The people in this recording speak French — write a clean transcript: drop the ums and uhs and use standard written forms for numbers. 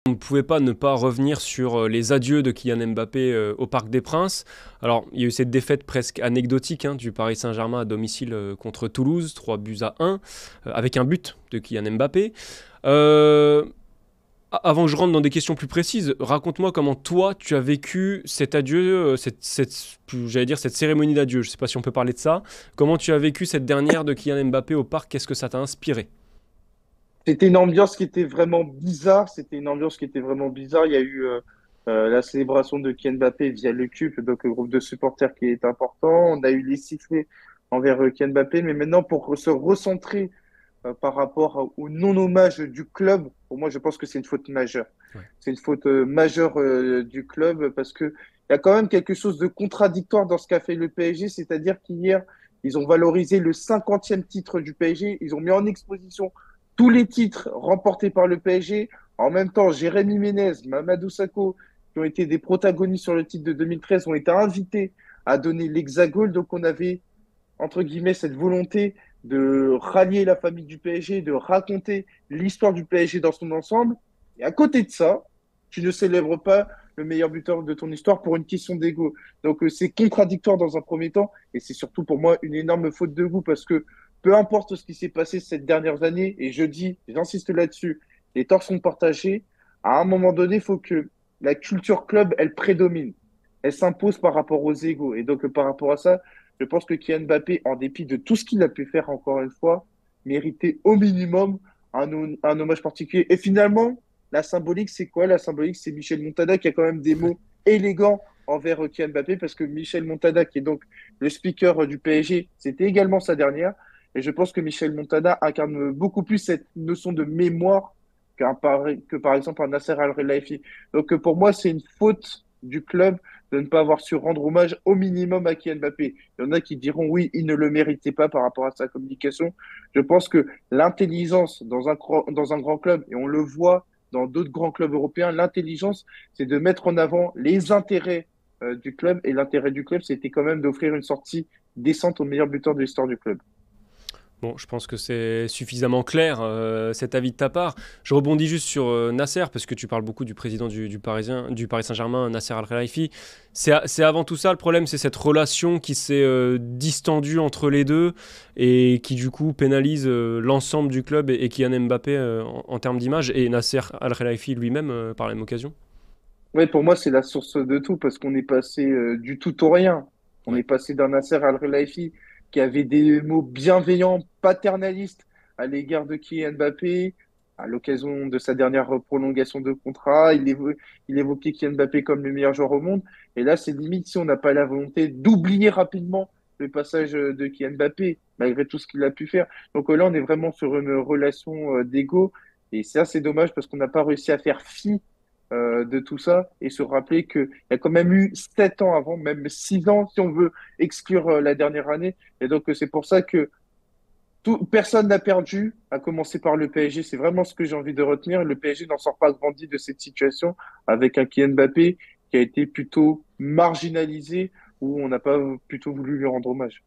On ne pouvait pas ne pas revenir sur les adieux de Kylian Mbappé au Parc des Princes. Alors, il y a eu cette défaite presque anecdotique du Paris Saint-Germain à domicile contre Toulouse, 3 buts à 1, avec un but de Kylian Mbappé. Euh, Avant que je rentre dans des questions plus précises, raconte-moi comment toi tu as vécu cet adieu, j'allais dire cette cérémonie d'adieu. Je ne sais pas si on peut parler de ça. Comment tu as vécu cette dernière de Kylian Mbappé au Parc? Qu'est-ce que ça t'a inspiré? C'était une ambiance qui était vraiment bizarre. C'était une ambiance qui était vraiment bizarre. Il y a eu la célébration de Kylian Mbappé via le CUP, donc le groupe de supporters qui est important. On a eu les sifflets envers Kylian Mbappé. Mais maintenant, pour se recentrer par rapport au non-hommage du club, pour moi, je pense que c'est une faute majeure. Ouais. C'est une faute majeure du club parce que il y a quand même quelque chose de contradictoire dans ce qu'a fait le PSG, c'est-à-dire qu'hier, ils ont valorisé le 50e titre du PSG, ils ont mis en exposition tous les titres remportés par le PSG. En même temps, Jérémy Ménez, Mamadou Sakho, qui ont été des protagonistes sur le titre de 2013, ont été invités à donner l'hexagone. Donc, on avait entre guillemets, cette volonté de rallier la famille du PSG, de raconter l'histoire du PSG dans son ensemble. Et à côté de ça, tu ne célèbres pas le meilleur buteur de ton histoire pour une question d'ego. Donc c'est contradictoire dans un premier temps et c'est surtout pour moi une énorme faute de goût parce que peu importe ce qui s'est passé ces dernières années, et je dis, j'insiste là-dessus, les torts sont partagés. À un moment donné, il faut que la culture club, elle prédomine. Elle s'impose par rapport aux égos. Et donc, par rapport à ça, je pense que Kylian Mbappé, en dépit de tout ce qu'il a pu faire encore une fois, méritait au minimum un hommage particulier. Et finalement, la symbolique, c'est quoi? La symbolique, c'est Michel Montada qui a quand même des mots élégants envers Kylian Mbappé parce que Michel Montada, qui est donc le speaker du PSG, c'était également sa dernière. Et je pense que Michel Montada incarne beaucoup plus cette notion de mémoire que par exemple un Nasser Al-Khelaifi. Donc pour moi, c'est une faute du club de ne pas avoir su rendre hommage au minimum à Kylian Mbappé. Il y en a qui diront oui, il ne le méritait pas par rapport à sa communication. Je pense que l'intelligence dans un grand club, et on le voit dans d'autres grands clubs européens, l'intelligence, c'est de mettre en avant les intérêts du club. Et l'intérêt du club, c'était quand même d'offrir une sortie décente au meilleur buteur de l'histoire du club. Bon, je pense que c'est suffisamment clair cet avis de ta part. Je rebondis juste sur Nasser, parce que tu parles beaucoup du président du Paris Saint-Germain, Nasser Al-Khelaifi. C'est avant tout ça le problème, c'est cette relation qui s'est distendue entre les deux et qui du coup pénalise l'ensemble du club et Kylian Mbappé en termes d'image et Nasser Al-Khelaifi lui-même par la même occasion. Oui, pour moi, c'est la source de tout parce qu'on est passé du tout au rien. On Ouais. est passé d'un Nasser Al-Khelaifi qui avait des mots bienveillants, paternalistes à l'égard de Kylian Mbappé à l'occasion de sa dernière prolongation de contrat. Il évoquait Kylian Mbappé comme le meilleur joueur au monde. Et là, c'est limite si on n'a pas la volonté d'oublier rapidement le passage de Kylian Mbappé, malgré tout ce qu'il a pu faire. Donc là, on est vraiment sur une relation d'ego. Et c'est assez dommage parce qu'on n'a pas réussi à faire fi de tout ça et se rappeler qu'il y a quand même eu 7 ans avant, même 6 ans si on veut exclure la dernière année. Et donc c'est pour ça que personne n'a perdu, à commencer par le PSG. C'est vraiment ce que j'ai envie de retenir. Le PSG n'en sort pas grandi de cette situation avec un Kylian Mbappé qui a été plutôt marginalisé où on n'a pas plutôt voulu lui rendre hommage.